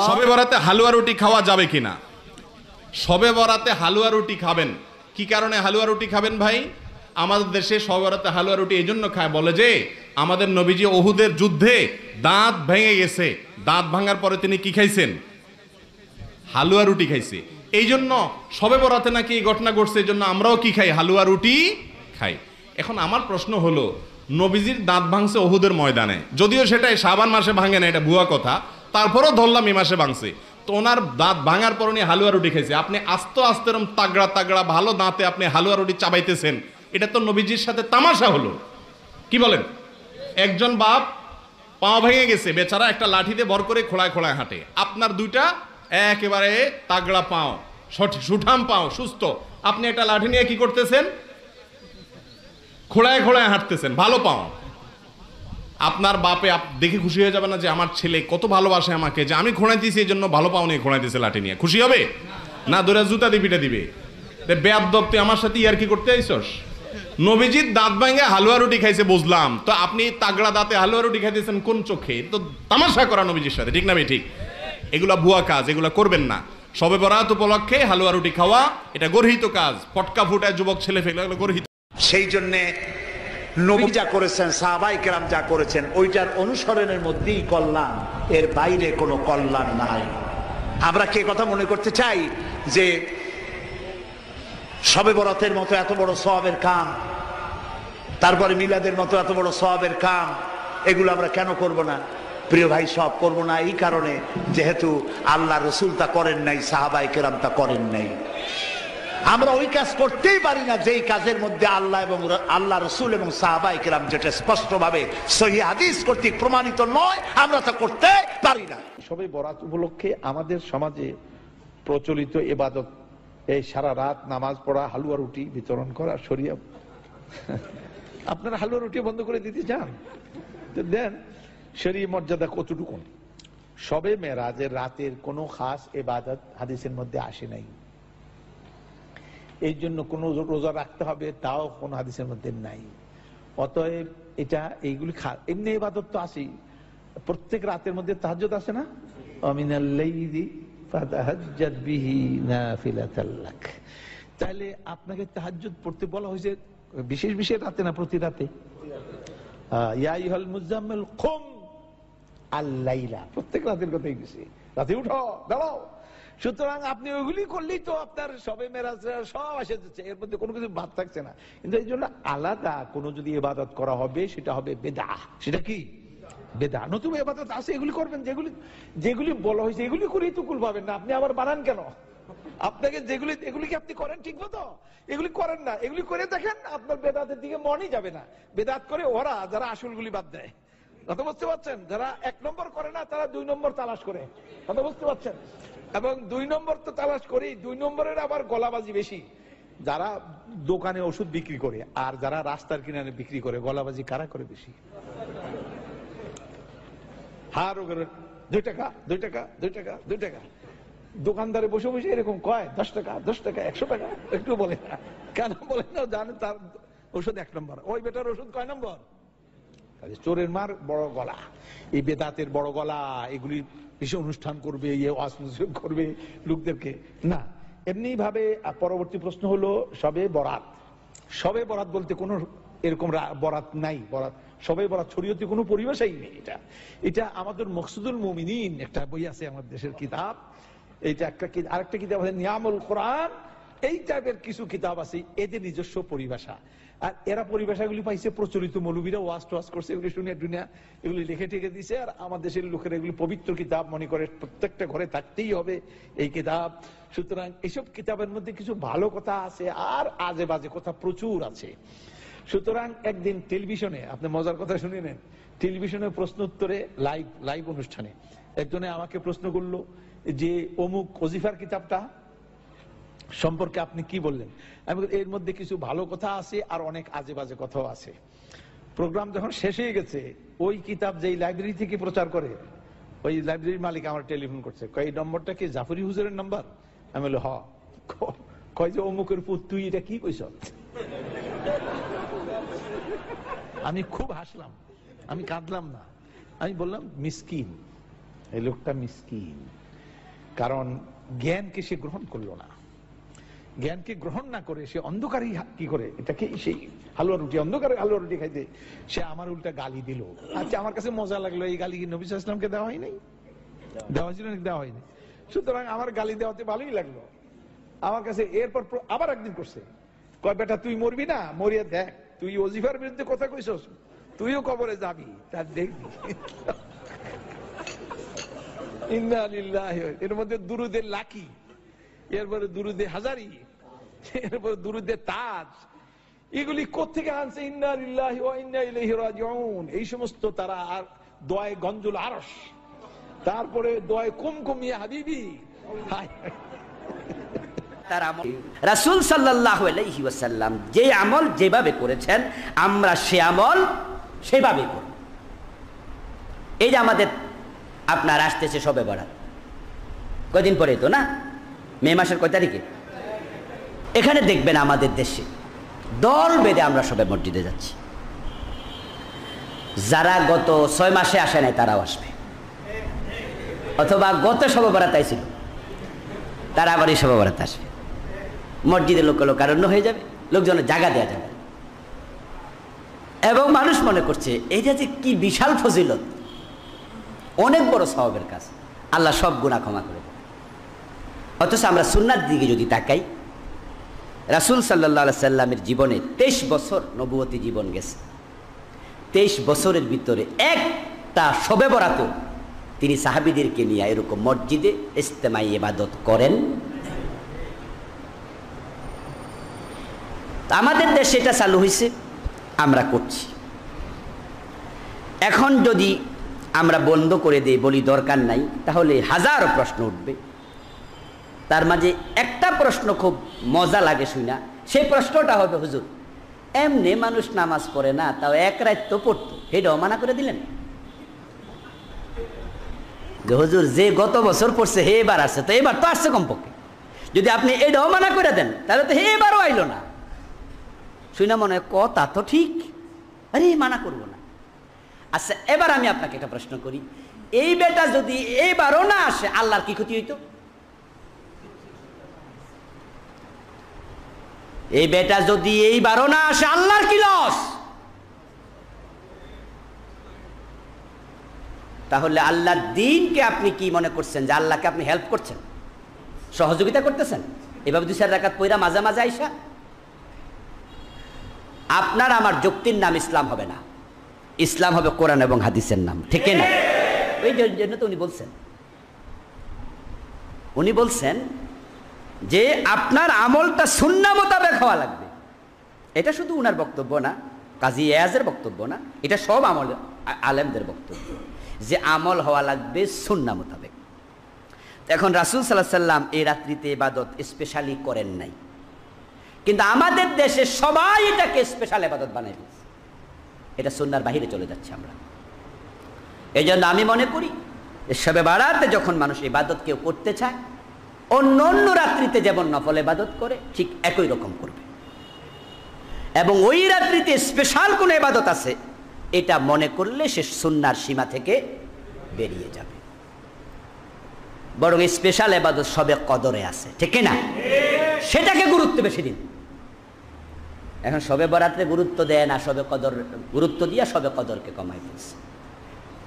শবে বরাতে হালুয়া রুটি খাওয়া যাবে কিনা? শবে বরাতে হালুয়া রুটি খাবেন, কি কারণে হালুয়া রুটি খাবেন ভাই? আমাদের দেশে শবে বরাতে হালুয়া রুটি এই জন্য খায়, বলে যে আমাদের নবীজি ওহুদের যুদ্ধে দাঁত ভেঙে গেছে, দাঁত ভাঙার পরে তিনি কি খাইছেন? হালুয়া রুটি খাইছে। এই জন্য শবে বরাতে নাকি এই ঘটনা ঘটছে, এই জন্য আমরাও কি খাই? হালুয়া রুটি খাই। এখন আমার প্রশ্ন হলো, নবীজির দাঁত ভাঙছে ওহুদের ময়দানে, যদিও সেটা শাবান মাসে ভাঙে না, এটা ভুয়া কথা, তারপরও ধরলাম এই মাসে ভাঙছে, তো ওনার দাঁত ভাঙার পর উনি হালুয়া রুটি খাইছে। আপনি আস্তে আস্তে এরকম তাগড়া তাগড়া ভালো দাঁতে আপনি হালুয়া রুটি চাবাইতেছেন, এটা তো নবীজির সাথে তামাশা হলো। কি বলেন? একজন বাপ পা ভেঙে গেছে, বেচারা একটা লাঠিতে ভর করে খোলায় খোলায় হাঁটে, আপনার দুইটা একেবারে তাগড়া পাও, সুঠাম পাও, সুস্থ, আপনি একটা লাঠি নিয়ে কি করতেছেন? খোলায় খোলায় হাঁটতেছেন, ভালো পাও। আপনার বাপে দেখে খুশি হয়ে যাবে না যে আমার ছেলে কত ভালোবাসে আমাকে, যে আমি খোঁড়াই দিয়েছি এই জন্য ভালো পাও নিয়ে খোঁড়াই দিয়েছে লাঠি নিয়ে? খুশি হবে না? দৌড়া জুতা দিয়ে পিটা দিবে, বেয়াদব তুই আমার সাথে ইয়ার কি করতে আইছস? নবীজির দাঁত ভাঙে হালুয়া রুটি খাইছে বুঝলাম, তো আপনি তাগড়া দাঁতে হালুয়া রুটি খাইতেছেন কোন চোখে? তো তামাশা করা নবীজির সাথে, ঠিক না ভাই? ঠিক। এগুলা ভুয়া কাজ, এগুলা করবেন না। শবে বরাত উপলক্ষে হালুয়া রুটি খাওয়া এটা গর্হিত কাজ, পটকা ফুটায় যুবক ছেলে ফেলে, এগুলো গর্হিত। সেই জন্যে নবী যা করেছেন, সাহাবায়ে কেরাম যা করেছেন, ওইটার অনুসরণের মধ্যেই কল্যাণ, এর বাইরে কোনো কল্যাণ নাই। আমরা কে কথা মনে করতে চাই যে শবে বরাতের মতো এত বড় সওয়াবের কাম, তারপরে মিলাদের মতো এত বড় সওয়াবের কাম, এগুলো আমরা কেন করব না? প্রিয় ভাই, সব করব না এই কারণে, যেহেতু আল্লাহ রসুল তা করেন নাই, সাহাবায়ে কেরাম তা করেন নাই। আমরা ওই কাজ করতেই পারি না যেই কাজের মধ্যে আল্লাহ রসুল এবং সাহাবায়ে কেরাম যেটা স্পষ্টভাবে সহিহ হাদিস কর্তৃক প্রমাণিত নয়, আমরা তা করতে পারি না। শবে বরাত উপলক্ষে আমাদের সমাজে প্রচলিত ইবাদত এই সারা রাত নামাজ পড়া, হালুয়া রুটি বিতরণ করা, শরিয়া। আপনারা হালুয়া রুটি বন্ধ করে দিতে চান তো দেন। শরীয়ত মর্যাদা কতটুকু? শবে মেরাজের রাতের কোনো খাস ইবাদত হাদিসের মধ্যে আসে নাই, এই জন্য কোন রোজা রাখতে হবে তাও কোন হাদিসের মধ্যে নাই। অতএব এটা এইগুলি এমনি ইবাদত তো আসেই, প্রত্যেক রাতের মধ্যে তাহাজ্জুদ আছে না, আমিনাল লাইলি ফাতাহাজ্জাদ বিহি নাফিলাতাল লাক। তাহলে আপনাকে তাহাজ্জুদ পড়তে বলা হয়েছে বিশেষ বিশেষ রাতে না প্রতি রাতে? ইয়া আইয়ুহাল মুজাম্মিল কুম আল লাইলা, প্রত্যেক রাতের কথাই গেছে, রাতে উঠো, দাঁড়াও। সুতরাং আপনি ওইগুলি করলেই তো আপনার শবে মেরাজ সব আসে যাচ্ছে, এর মধ্যে কোনো কিছু বাদ থাকছে না। কিন্তু এই জন্য আলাদা কোনো যদি ইবাদত করা হবে সেটা হবে বেদাহ। সেটা কি? বেদাহ। নতুন ইবাদত আছে, এগুলি করবেন, যেগুলি যেগুলি বলা হয়েছে এগুলি করেই তো কুল পাবেন না। আপনি আবার বানান কেন? আপনাকে যেগুলি, এগুলি কি আপনি করেন ঠিক মতো? এগুলি করেন না, এগুলি করে দেখেন আপনার বেদাতের দিকে মনই যাবে না। বেদাত করে ওরা যারা আসলগুলি বাদ দেয়, কথা বুঝতে পারছেন? যারা 1 নম্বর করে না তারা 2 নম্বর তালাশ করে, কথা বুঝতে পারছেন? এবং 2 নম্বর তো তালাশ করি, 2 নম্বরের আবার গলাবাজি বেশি। যারা দোকানে ওষুধ বিক্রি করে আর যারা রাস্তার কিনারে বিক্রি করে, গলাবাজি কারা করে বেশি? হার 2 টাকা 2 টাকা 2 টাকা 2 টাকা। দোকানদারে বসে বসে এরকম কয় 10 টাকা 10 টাকা 100 টাকা, একটু বলে না কেন? বলে না, জানে তার ওষুধ 1 নম্বর, ওই বেটার ওষুধ কয় নম্বর? চোরের মার বড় গলা, এই বেদাতের বড় গলা, এগুলি বেশি অনুষ্ঠান করবে, করবে লোকদেরকে না। এমনি ভাবে পরবর্তী প্রশ্ন হলো শবে বরাত। শবে বরাত বলতে কোন এরকম বরাত নাই। বরাত, শবে বরাত শরীয়তে কোনো পরিবেশই নেই। এটা আমাদের মকসুদুল মুমিনিন একটা বই আছে, আমাদের দেশের কিতাব। এইটা একটা, আরেকটা কিতাব আছে নিয়ামুল কোরআন। এই টাইপের কিছু কিতাব আছে, এদের নিজস্ব পরিভাষা। আর এরা পরিভাষাগুলি পাইছে প্রচলিত মৌলবীরা ওয়াজ টোয়াজ করছে, এগুলি শুনে দুনিয়া এগুলি লিখে ঠেকে দিছে। আর আমার দেশের লোকেরা এগুলি পবিত্র কিতাব মনে করে, প্রত্যেকটা ঘরে থাকতেই হবে এই কিতাব। সুতরাং এইসব কিতাবের মধ্যে কিছু ভালো কথা আছে আর আজে বাজে কথা প্রচুর আছে। সুতরাং একদিন টেলিভিশনে, আপনি মজার কথা শুনে নেন, টেলিভিশনে প্রশ্ন উত্তরে লাইভ অনুষ্ঠানে একজনে আমাকে প্রশ্ন করলো যে অমুক ওজিফার কিতাবটা সম্পর্কে আপনি কি বললেন? আমি বলি এর মধ্যে কিছু ভালো কথা আছে আর অনেক আজে বাজে কথাও আছে। প্রোগ্রাম যখন শেষ হয়ে গেছে, ওই কিতাব যেই লাইব্রেরি থেকে প্রচার করে, ওই লাইব্রেরির মালিক আমার টেলিফোন করছে, কয় এই নম্বরটা কি জাফরি হুজুরের নাম্বার? আমি বলি হ। কয় যে অমুকের পুত, তুই এটা কি কইছ? আমি খুব হাসলাম, আমি কাঁদলাম না, আমি বললাম মিসকিন, এই লোকটা মিসকিন, কারণ জ্ঞানকে সে গ্রহণ করলো না। জ্ঞানকে গ্রহণ না করে সে অন্ধকারই কি করে, এটাকে সেই হালুয়া রুটি, অন্ধকারে হালুয়া রুটি খাইতে সে আমার উল্টা গালি দিল। আচ্ছা, আমার কাছে মজা লাগলো, এই গালি কি নবী সাল্লাল্লাহু আলাইহি ওয়াসাল্লামকে দেওয়া হয় নাই? দেওয়া হয়েছিল নাকি? দেওয়া হয়নি। সুতরাং আমার গালি দেওয়াতে ভালোই লাগলো আমার কাছে। এরপর আবার একদিন করছে, কয় বেটা তুই মরবি না, মরিয়া দেখ, তুই ওজিফার বিরুদ্ধে কথা কইছস, তুইও কবরে যাবি, তার দেখবি। ইন্না লিল্লাহি, এর মধ্যে দুরুদে লাকি, এরপরে দুরুদে হাজারি, এরপরে দুরুদে তাজ, এগুলি কোত্থেকে আনছে? ইন্না লিল্লাহি ওয়া ইন্না ইলাইহি রাজিউন। এই সমস্ত তারা আর দোয়ায়ে গঞ্জুল আরশ, তারপরে দোয়ায়ে কুমকুম ইয়া হাবিবি। তার আমল রাসূল সাল্লাল্লাহু আলাইহি ওয়াসাল্লাম যে আমল যেভাবে করেছেন আমরা সে আমল সেভাবে করব। এই যে আমাদের আপনার আসতেছে শবে বরাত, কয়দিন পরে তো না, মে মাসের কয় তারিখে? এখানে দেখবেন আমাদের দেশে দল বেঁধে আমরা সবে মসজিদে যাচ্ছি। যারা গত 6 মাসে আসে নাই তারাও আসবে, অথবা গত শবে বরাত আইছিল তারা আবার এই শবে বরাত আসবে। মসজিদে লোকারণ্য হয়ে যাবে, লোকজনের জায়গা দেওয়া যাবে। এবং মানুষ মনে করছে এইটা যে কি বিশাল ফজিলত, অনেক বড় সওয়াবের কাজ, আল্লাহ সব গুনাহ ক্ষমা করে দেবে। অথচ আমরা সুন্নাত দিকে যদি তাকাই, রাসূল সাল্লাল্লাহু আলাইহি সাল্লামের জীবনে 23 বছর নবুয়তি জীবন গেছে। 23 বছরের ভিতরে একটা শবে বরাতেও তিনি সাহাবীদেরকে নিয়ে এরকম মসজিদে ইজতেমাই ইবাদত করেন। আমাদের দেশে এটা চালু হয়েছে, আমরা করছি। এখন যদি আমরা বন্ধ করে দেই, বলি দরকার নাই, তাহলে হাজারো প্রশ্ন উঠবে। তার মাঝে একটা প্রশ্ন খুব মজা লাগে শুনা, সেই প্রশ্নটা হবে, হুজুর এমনি মানুষ নামাজ পড়ে না, তাও এক রাত তো পড়তো, সেটাও মানা করে দিলেন? যে হুজুর যে গত বছর পড়ছে হে এবার আসছে, তো এবার তো আসছে কমপক্ষে, যদি আপনি এটাও মানা করে দেন তাহলে তো হে এবারও আইলো না। শুনে মনে হয় কথা তো ঠিক, আরে মানা করবো না। আচ্ছা, এবার আমি আপনাকে একটা প্রশ্ন করি, এই বেটা যদি এইবারও না আসে আল্লাহর কি ক্ষতি হইতো? এই বেটা যদি এইবারও না আসে আল্লাহর কি লস? তাহলে আল্লাহর দ্বীনকে আপনি কি মনে করছেন যে আল্লাহকে আপনি হেল্প করছেন, সহযোগিতা করতেছেন? এভাবে 2-4 রাকাত পয়রা মাঝে মাঝে আইসা আপনার আমার যুক্তির নাম ইসলাম হবে না, ইসলাম হবে কোরআন এবং হাদিসের নাম, ঠিক না? এই জন্য তো উনি বলছেন যে আপনার আমলটা সুন্নাহ মোতাবেক হওয়া লাগবে। এটা শুধু উনার বক্তব্য না, কাজী ইয়াজের বক্তব্য না, এটা সব আমল আলেমদের বক্তব্য যে আমল হওয়া লাগবে সুন্নাহ মোতাবেক। এখন রাসূল সাল্লাল্লাহু আলাইহি সাল্লাম এই রাত্রিতে ইবাদত স্পেশালি করেন নাই, কিন্তু আমাদের দেশে সবাই এটাকে স্পেশাল ইবাদত বানাই দিয়েছে। এটা সুন্নাহর বাহিরে চলে যাচ্ছে আমরা। এই জন্য আমি মনে করি যে শবে বারাতে যখন মানুষ ইবাদত কেউ করতে চায়, অন্য অন্য রাত্রিতে যেমন নফল ইবাদত করে ঠিক একই রকম করবে। এবং ওই রাত্রিতে স্পেশাল কোনো ইবাদত আছে এটা মনে করলে সে সুন্নাহর সীমা থেকে বেরিয়ে যাবে। বরং স্পেশাল ইবাদত শবে কদরে আছে, ঠিক না? সেটাকে গুরুত্ব বেশি দিন। এখন শবে বরাতে গুরুত্ব দেয় না, শবে কদর গুরুত্ব দিয়া শবে কদরকে কমাই ফেলছে।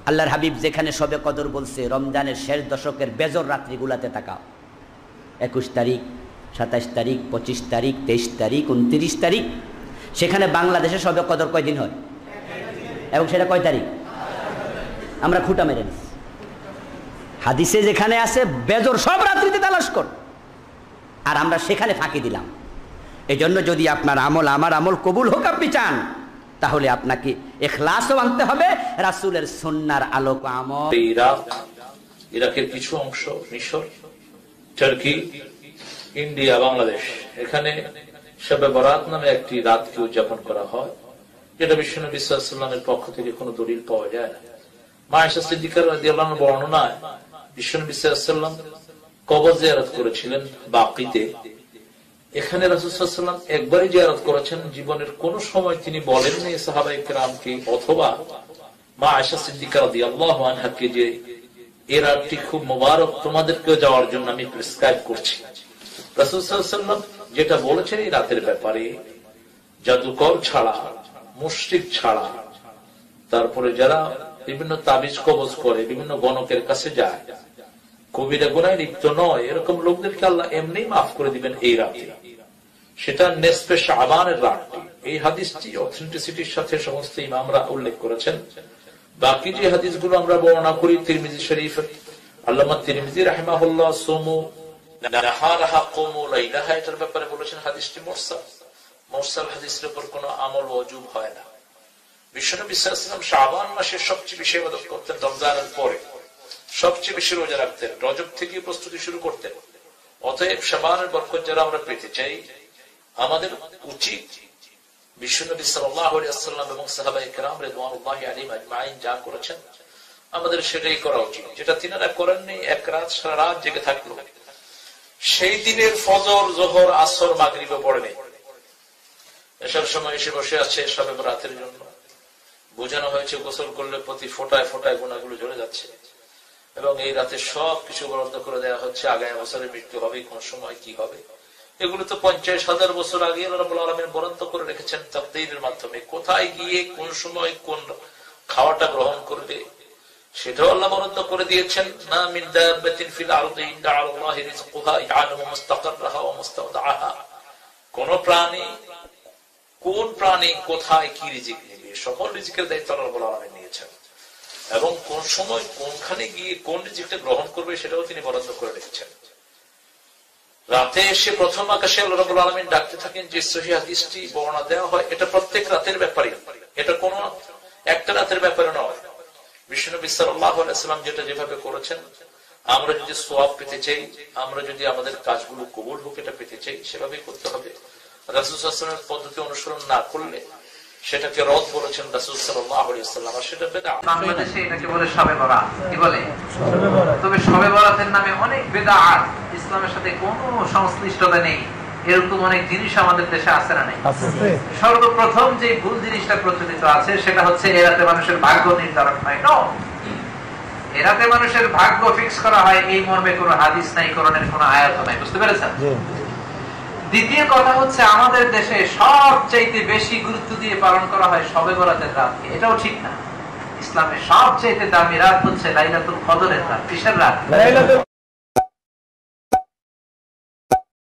আল্লাহর হাবিব যেখানে শবে কদর বলছে, রমজানের শেষ দশকের বেজর রাত্রিগুলাতে তাকাও, 21 তারিখ, 27 তারিখ, 25 তারিখ, 23 তারিখ, 29 তারিখ, সেখানে বাংলাদেশে শবে কদর কয়দিন হয় এবং সেটা কয় তারিখ? আমরা খুঁটা মেরে নিচ্ছি। হাদিসে যেখানে আছে বেজর সব রাত্রিতে তালাশ কর, আর আমরা সেখানে ফাঁকি দিলাম। এজন্য যদি আপনার আমল আমার আমল কবুল হোক আপনি চান, তাহলে আপনাকে ইখলাসও আনতে হবে, রাসূলের সুন্নাহর আলোক আমল। ইরাকের কিছু অংশ, মিশর, টার্কি, ইন্ডিয়া, বাংলাদেশ, এখানে শবে বরাত নামে একটি রাতকে উদযাপন করা হয়, যেটা বিশ্বনবী সাল্লাল্লাহু আলাইহি ওয়াসাল্লামের পক্ষ থেকে কোনো দলিল পাওয়া যায় না। মা আয়েশা সিদ্দিকা রাদিয়াল্লাহু আনহা বর্ণনায় বিশ্বনবী সাল্লাল্লাহু আলাইহি ওয়াসাল্লাম কবর জিয়ারত করেছিলেন বাকিতে। এখানে রাসূল সাল্লাল্লাহু আলাইহি ওয়াসাল্লাম একবারই জিয়ারত করেছেন, জীবনের কোন সময় তিনি বলেননি সাহাবায়ে কেরামকে অথবা মা আয়েশা সিদ্দিকা রাদিয়াল্লাহু আনহাকে যে এই রাতটি খুব মোবারক, তোমাদেরকেও যাওয়ার জন্য আমি প্রেসক্রাইব করছি। রাসূল সাল্লাল্লাহু আলাইহি ওয়াসাল্লাম যেটা বলেছেন এই রাতের ব্যাপারে, জাদুকর ছাড়া, মুশরিক ছাড়া, তারপরে যারা বিভিন্ন তাবিজ কবজ করে, বিভিন্ন গণকের কাছে যায়, কবিরা গুনায় লিপ্ত নয়, এরকম লোকদেরকে আল্লাহ এমনি মাফ করে দিবেন এই রাতে। সেটা নেসফে শাবানের রাতটি। এই হাদিসটি অথেন্টিসিটির সাথে সমস্ত ইমামরা উল্লেখ করেছেন। বাকি যে হাদিসগুলো আমরা বর্ণনা করি তিরমিজি শরীফ, আল্লামা তিরমিজি রাহিমাহুল্লাহ সুমু নাহারাহা কুমু লাইলাহা এটার ব্যাপারে বলেছেন হাদিসটি মুরসাল। মুরসাল হাদিসের উপর কোনো আমল ওয়াজিব হয় না। বিশ্বনবী সাল্লাল্লাহু আলাইহি ওয়াসাল্লাম শাবান মাসে সবচেয়ে বেশি ইবাদত করতেন, রমজানের পরে সবচেয়ে বেশি রোজা রাখতেন, রজব থেকে প্রস্তুতি শুরু করতেন। অতএব শাবানের বরকত যারা আমরা পেতে চাই, আমাদের উচিত বিশ্বনবী সাল্লাল্লাহু আলাইহি ওয়াসাল্লাম এবং সাহাবায়ে কেরাম রিদওয়ানুল্লাহি আলাইহিম আজমাইন যা করেছেন আমাদের সেটাই করা উচিত। যেটা তিনারা করেননি, এক রাত সারা রাত জেগে থাকলো, সেই দিনের ফজর, যোহর, আসর, মাগরিবে পড়েনি, এসব সময় এসে বসে আছে শবে বরাতের জন্য। বোঝানো হয়েছে গোসল করলে প্রতি ফোঁটায় ফোঁটায় গুনাহগুলো ঝরে যাচ্ছে, এবং এই রাতে সব কিছু বরাদ্দ করে দেওয়া হচ্ছে, আগামী বছরে মৃত্যু হবে, কোন সময় কি হবে। এগুলো তো 50,000 বছর আগে রব্বুল আলামিন বরাদ্দ করে রেখেছেন তাকদীরের মাধ্যমে। কোথায় গিয়ে কোন সময় কোন খাওয়াটা গ্রহণ করবে সেটাও আল্লাহ বরাদ্দ করে দিয়েছেন। না মিন দাব্বাতিন ফিল আরদি ইল্লা আলাল্লাহি রিজকুহা ইয়ালামু মুস্তাকাররাহা ওয়া মুস্তাওদাআহা। কোন প্রাণী, কোন প্রাণী কোথায় কি রিজিক নেবে, সকল রিজিকের দায়িত্ব রব্বুল আলামিন নিয়েছেন, এবং কোন সময় কোনখানে গিয়ে কোন রিজিকটা গ্রহণ করবে সেটাও তিনি বরাদ্দ করে রেখেছেন। রাতে এসে প্রথম আকাশে আল্লাহ রাব্বুল আলামিন ডাকতে থাকেন, যে সহিহ হাদিসটি বর্ণনা দেওয়া হয় এটা প্রত্যেক রাতের ব্যাপারে, এটা কোন একটা রাতের ব্যাপারে নয়। বিশ্বনবী সাল্লাল্লাহু আলাইহি ওয়াসাল্লাম যেটা যেভাবে করেছেন, আমরা যদি সওয়াব পেতে চাই, আমরা যদি আমাদের কাজগুলো কবুল হোক এটা পেতে চাই, সেভাবেই করতে হবে। রাসূল সাল্লাল্লাহু আলাইহি ওয়াসাল্লামের পদ্ধতি অনুসরণ না করলে সেটাকে রদ বলেছেন রাসূল সাল্লাল্লাহু আলাইহি ওয়াসাল্লাম, আর সেটা বেদআত। বাংলাদেশে এটাকে বলে শবে বরাত, কি বলে? তবে শবে বরাতের নামে অনেক বেদআত, ইসলামের সাথে কোনো সংশ্লিষ্টতা নেই, এরকম অনেক জিনিস আমাদের দেশে আছে না নেই? সর্বপ্রথম যে ভুল জিনিসটা প্রচলিত আছে সেটা হচ্ছে এরাতে মানুষের ভাগ্য নির্ধারণ হয়। নো, এরাতে মানুষের ভাগ্য ফিক্স করা হয় এই মর্মে কোনো হাদিস নাই, কোরআনের কোনো আয়াত নাই। বুঝতে পেরেছেন? দ্বিতীয় কথা হচ্ছে আমাদের দেশে সবচাইতে বেশি গুরুত্ব দিয়ে পালন করা হয় শবে বরাতের রাতকে। এটাও ঠিক না। ইসলামের সবচাইতে দামি রাত হচ্ছে লাইলাতুল কদরের রাত। কিসের রাত?